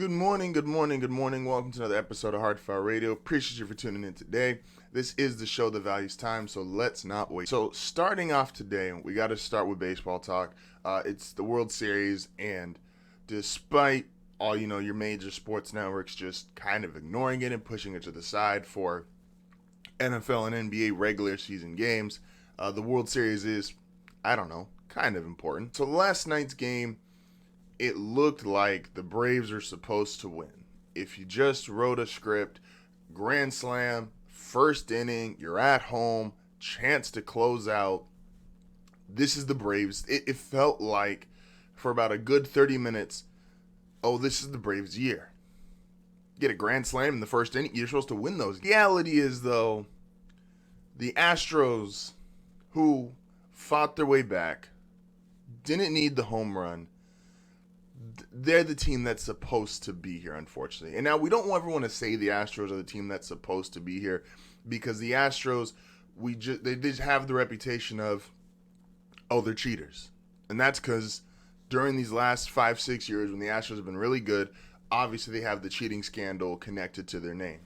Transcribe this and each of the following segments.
Good morning, good morning, good morning. Welcome to another episode of HardFoul Radio. Appreciate you for tuning in today. This is the show that values time, so let's not wait. So starting off today, we got to start with baseball talk. It's the World Series, and despite all your major sports networks just kind of ignoring it and pushing it to the side for NFL and NBA regular season games, the World Series is, I don't know, kind of important. So last night's game, it looked like the Braves are supposed to win. If you just wrote a script, grand slam, first inning, you're at home, chance to close out, this is the Braves. It felt like for about a good 30 minutes, oh, this is the Braves' year. Get a grand slam in the first inning, you're supposed to win those. The reality is, though, the Astros, who fought their way back, didn't need the home run, they're the team that's supposed to be here, unfortunately. And now we don't ever want to say the Astros are the team that's supposed to be here, because the Astros, they just have the reputation of, oh, they're cheaters. And that's because during these last 5-6 years when the Astros have been really good, obviously they have the cheating scandal connected to their name.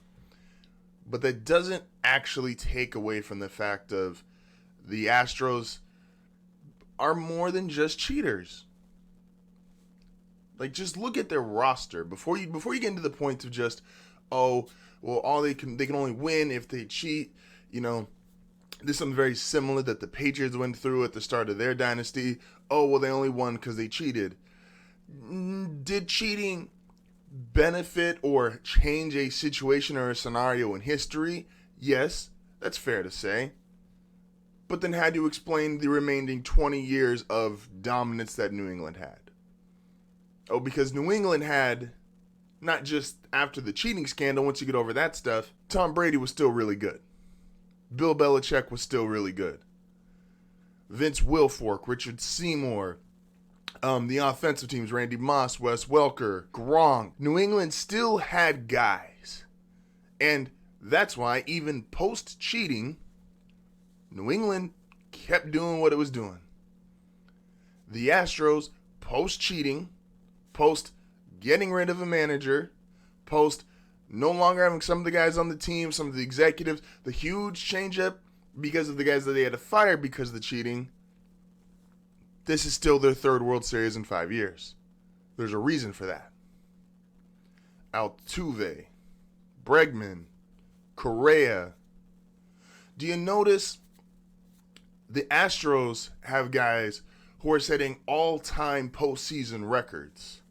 But that doesn't actually take away from the fact of the Astros are more than just cheaters. Like, just look at their roster before you get into the point of just, oh, well, all they can only win if they cheat. There's something very similar that the Patriots went through at the start of their dynasty. Oh, well, they only won because they cheated. Did cheating benefit or change a situation or a scenario in history? Yes, that's fair to say. But then how do you explain the remaining 20 years of dominance that New England had? Oh, because New England had, not just after the cheating scandal, once you get over that stuff, Tom Brady was still really good. Bill Belichick was still really good. Vince Wilfork, Richard Seymour, the offensive teams, Randy Moss, Wes Welker, Gronk. New England still had guys. And that's why even post-cheating, New England kept doing what it was doing. The Astros, post-cheating, post getting rid of a manager, post no longer having some of the guys on the team, some of the executives, the huge changeup because of the guys that they had to fire because of the cheating, this is still their third World Series in 5 years. There's a reason for that. Altuve, Bregman, Correa. Do you notice the Astros have guys who are setting all-time postseason records?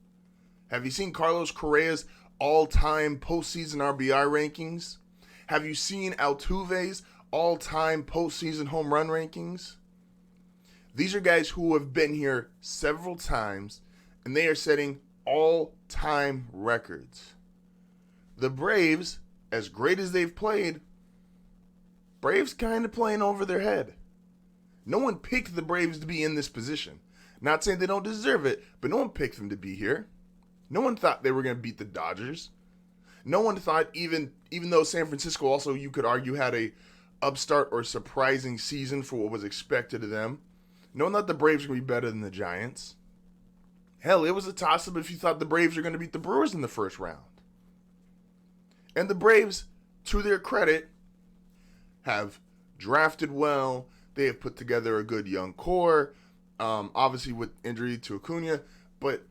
Have you seen Carlos Correa's all-time postseason RBI rankings? Have you seen Altuve's all-time postseason home run rankings? These are guys who have been here several times, and they are setting all-time records. The Braves, as great as they've played, Braves kind of playing over their head. No one picked the Braves to be in this position. Not saying they don't deserve it, but no one picked them to be here. No one thought they were going to beat the Dodgers. No one thought, even though San Francisco also, you could argue, had a upstart or surprising season for what was expected of them, no one thought the Braves were going to be better than the Giants. Hell, it was a toss-up if you thought the Braves were going to beat the Brewers in the first round. And the Braves, to their credit, have drafted well. They have put together a good young core, obviously with injury to Acuna, but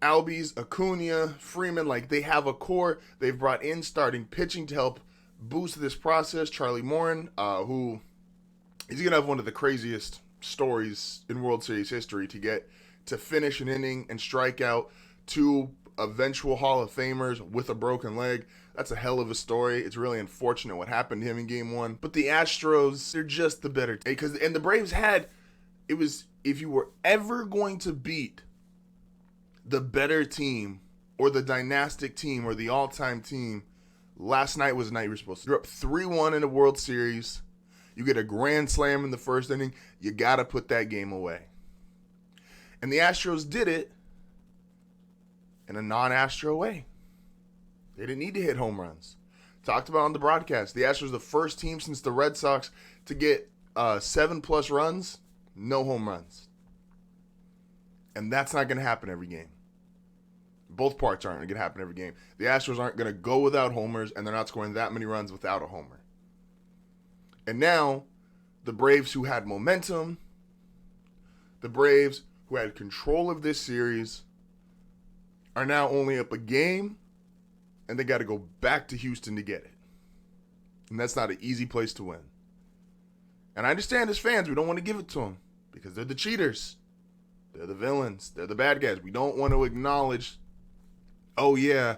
Albies, Acuna, Freeman, they have a core. They've brought in starting pitching to help boost this process. Charlie Morin, who he's going to have one of the craziest stories in World Series history to get to finish an inning and strike out two eventual Hall of Famers with a broken leg. That's a hell of a story. It's really unfortunate what happened to him in Game 1. But the Astros, they're just the better team. And the Braves if you were ever going to beat the better team or the dynastic team or the all-time team, last night was the night you were supposed to. You're up 3-1 in a World Series. You get a grand slam in the first inning. You got to put that game away. And the Astros did it in a non-Astro way. They didn't need to hit home runs. Talked about on the broadcast, the Astros are the first team since the Red Sox to get 7+ runs, no home runs. And that's not going to happen every game. Both parts aren't going to happen every game. The Astros aren't going to go without homers, and they're not scoring that many runs without a homer. And now, the Braves, who had momentum, the Braves, who had control of this series, are now only up a game, and they got to go back to Houston to get it. And that's not an easy place to win. And I understand as fans, we don't want to give it to them because they're the cheaters. They're the villains. They're the bad guys. We don't want to acknowledge, oh yeah,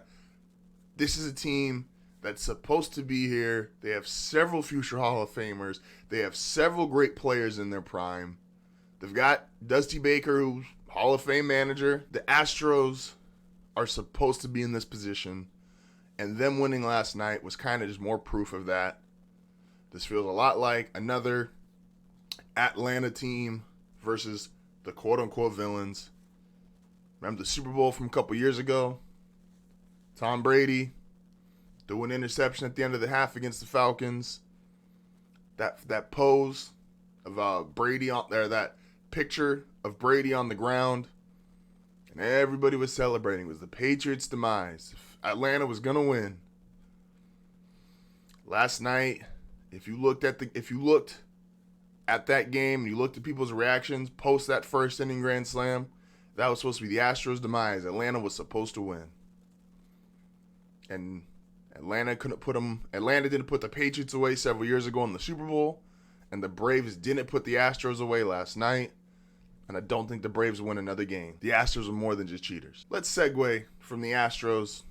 this is a team that's supposed to be here. They have several future Hall of Famers. They have several great players in their prime. They've got Dusty Baker, who's Hall of Fame manager. The Astros are supposed to be in this position. And them winning last night was kind of just more proof of that. This feels a lot like another Atlanta team versus the quote-unquote villains. Remember the Super Bowl from a couple years ago? Tom Brady threw an interception at the end of the half against the Falcons. That pose of Brady on there, that picture of Brady on the ground, and everybody was celebrating. It was the Patriots' demise. Atlanta was gonna win. Last night, if you looked at that game and you looked at people's reactions post that first inning grand slam, that was supposed to be the Astros' demise. Atlanta was supposed to win, and Atlanta didn't put the Patriots away several years ago in the Super Bowl, and the Braves didn't put the Astros away last night. And I don't think the Braves win another game. The Astros are more than just cheaters. Let's segue from the Astros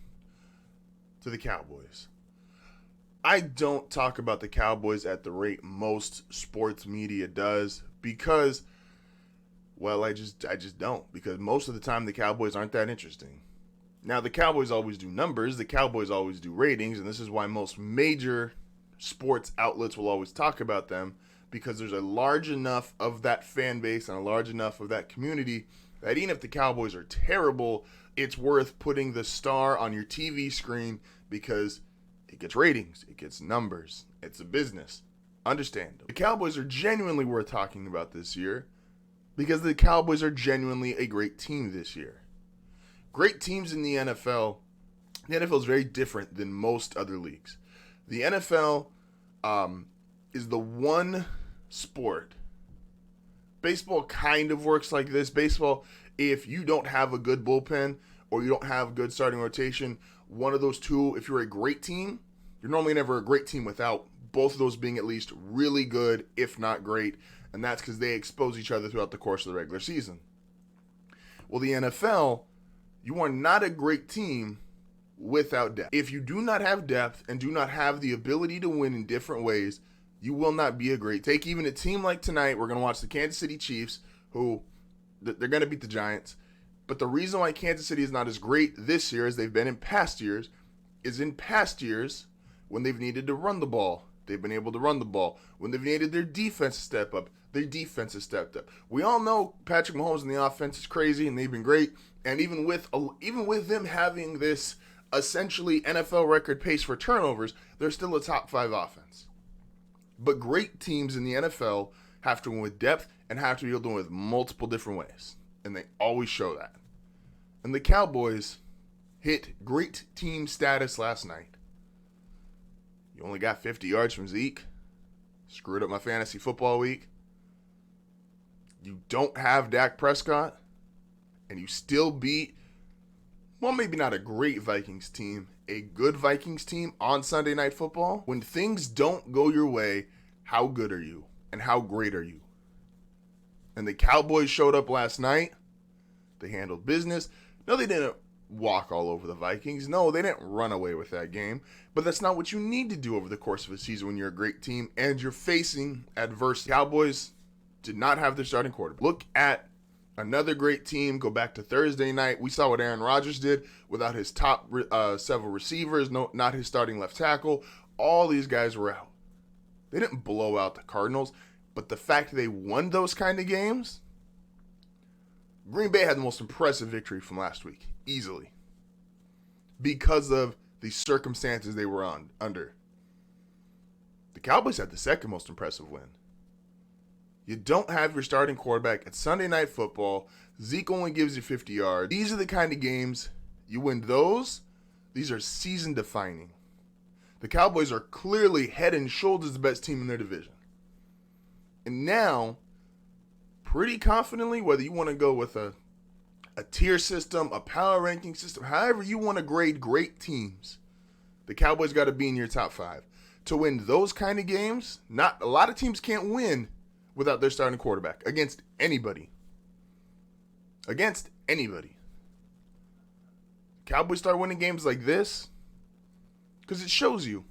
to the Cowboys. I don't talk about the Cowboys at the rate most sports media does because, well, I just don't. Because most of the time the Cowboys aren't that interesting. Now, the Cowboys always do numbers. The Cowboys always do ratings. And this is why most major sports outlets will always talk about them, because there's a large enough of that fan base and a large enough of that community that even if the Cowboys are terrible, it's worth putting the star on your TV screen because it gets ratings, it gets numbers, it's a business. Understand. The Cowboys are genuinely worth talking about this year because the Cowboys are genuinely a great team this year. Great teams in the NFL is very different than most other leagues. The NFL is the one sport. Baseball kind of works like this. Baseball, if you don't have a good bullpen or you don't have good starting rotation, one of those two, if you're a great team, you're normally never a great team without both of those being at least really good, if not great, and that's because they expose each other throughout the course of the regular season. Well, the NFL, you are not a great team without depth. If you do not have depth and do not have the ability to win in different ways, you will not be a great. Take even a team like tonight, we're going to watch the Kansas City Chiefs, who they're going to beat the Giants. But the reason why Kansas City is not as great this year as they've been in past years is in past years when they've needed to run the ball, they've been able to run the ball. When they've needed their defense to step up, their defense has stepped up. We all know Patrick Mahomes and the offense is crazy, and they've been great. And even with them having this essentially NFL record pace for turnovers, they're still a top 5 offense. But great teams in the NFL have to win with depth and have to be able to win with multiple different ways. And they always show that. And the Cowboys hit great team status last night. You only got 50 yards from Zeke. Screwed up my fantasy football week. You don't have Dak Prescott. And you still beat, well, maybe not a great Vikings team, a good Vikings team on Sunday Night Football. When things don't go your way, how good are you? And how great are you? And the Cowboys showed up last night. They handled business. No, they didn't walk all over the Vikings. No, they didn't run away with that game. But that's not what you need to do over the course of a season when you're a great team and you're facing adversity. Cowboys did not have their starting quarterback. Look at another great team. Go back to Thursday night. We saw what Aaron Rodgers did without his top several receivers, not his starting left tackle. All these guys were out. They didn't blow out the Cardinals, but the fact they won those kind of games, Green Bay had the most impressive victory from last week, easily, because of the circumstances they were under. The Cowboys had the second most impressive win. You don't have your starting quarterback at Sunday Night Football. Zeke only gives you 50 yards. These are the kind of games You win those, these are season defining. The Cowboys are clearly head and shoulders the best team in their division. And now, pretty confidently, whether you want to go with a tier system, a power ranking system, however you want to grade great teams, the Cowboys got to be in your top 5. To win those kind of games, not a lot of teams can't win without their starting quarterback against anybody. Against anybody. Cowboys start winning games like this because it shows you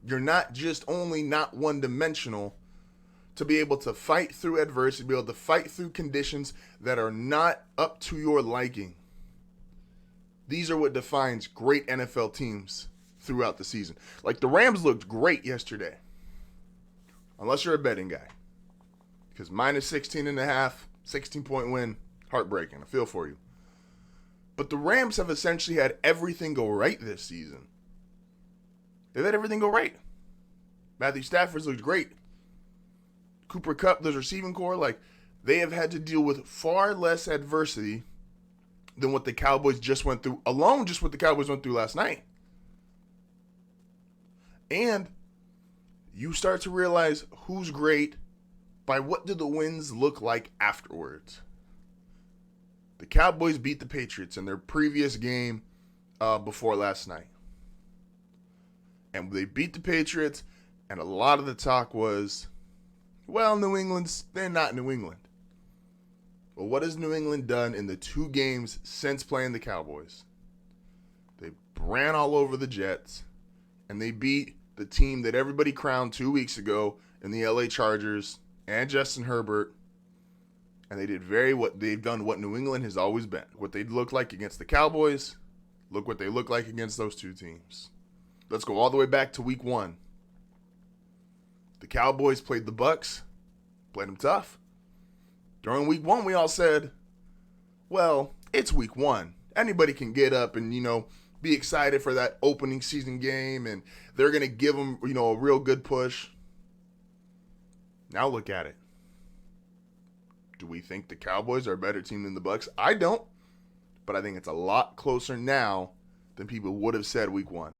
you're not just only not one-dimensional, to be able to fight through adversity, be able to fight through conditions that are not up to your liking. These are what defines great NFL teams throughout the season. Like the Rams looked great yesterday. Unless you're a betting guy. Because minus 16.5, 16-point win, heartbreaking. I feel for you. But the Rams have essentially had everything go right this season. They've had everything go right. Matthew Stafford's looked great. Cooper Kupp, the receiving core, like they have had to deal with far less adversity than what the Cowboys just went through, alone just what the Cowboys went through last night. And you start to realize who's great by what do the wins look like afterwards. The Cowboys beat the Patriots in their previous game before last night. And they beat the Patriots, and a lot of the talk was, well, they're not New England. Well, what has New England done in the 2 games since playing the Cowboys? They ran all over the Jets, and they beat the team that everybody crowned 2 weeks ago in the LA Chargers and Justin Herbert. And they did what New England has always been. What they look like against the Cowboys, look what they look like against those 2 teams. Let's go all the way back to week 1. The Cowboys played the Bucs, played them tough. During week 1, we all said, well, it's week 1. Anybody can get up and, be excited for that opening season game, and they're going to give them, a real good push. Now look at it. Do we think the Cowboys are a better team than the Bucs? I don't, but I think it's a lot closer now than people would have said week 1.